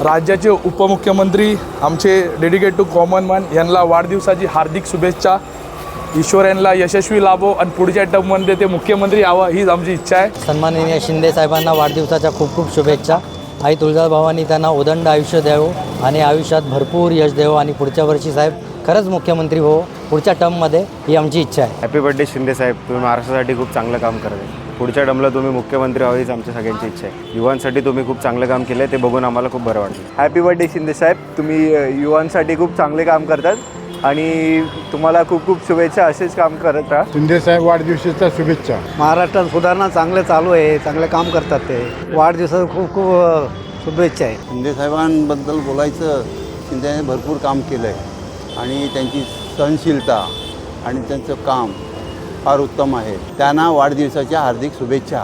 राज्याचे उपमुख्यमंत्री आमचे डेडिकेट टू कॉमन मॅन यांना वाढदिवसाची हार्दिक शुभेच्छा। ईश्वर यांना यशस्वी लाभो आणि पुढच्या टर्ममध्ये ते मुख्यमंत्री यावं हीच आमची इच्छा आहे। सन्माननीय शिंदे साहेबांना वाढदिवसाच्या खूप खूप शुभेच्छा। आई तुळजाभवानी त्यांना उदंड आयुष्य द्यावं आणि आयुष्यात भरपूर यश द्यावं आणि पुढच्या वर्षी साहेब खरंच मुख्यमंत्री हो पुढच्या टर्ममध्ये ही आमची इच्छा आहे। हॅपी बर्थडे शिंदे साहेब, तुम्ही महाराष्ट्रासाठी खूप चांगलं काम करत आहे। पुढच्या टर्मला तुम्ही मुख्यमंत्री व्हावं हीच आमच्या सगळ्यांची इच्छा आहे। युवांसाठी तुम्ही खूप चांगलं काम केलं आहे, ते बघून आम्हाला खूप बरं वाटलं। हॅपी बर्थडे शिंदे साहेब, तुम्ही युवांसाठी खूप चांगले काम करतात आणि तुम्हाला खूप खूप शुभेच्छा, असेच काम करत राहा। शिंदे साहेब वाढदिवसाच्या शुभेच्छा। महाराष्ट्रात सुधारणा चांगले चालू आहे, चांगले काम करतात ते। वाढदिवसाच्या खूप खूप शुभेच्छा आहे। शिंदे साहेबांबद्दल बोलायचं, शिंदे भरपूर काम केलं आहे आणि त्यांची सहनशीलता आणि त्यांचं काम फार उत्तम आहे। त्यांना वाढदिवसाच्या हार्दिक शुभेच्छा।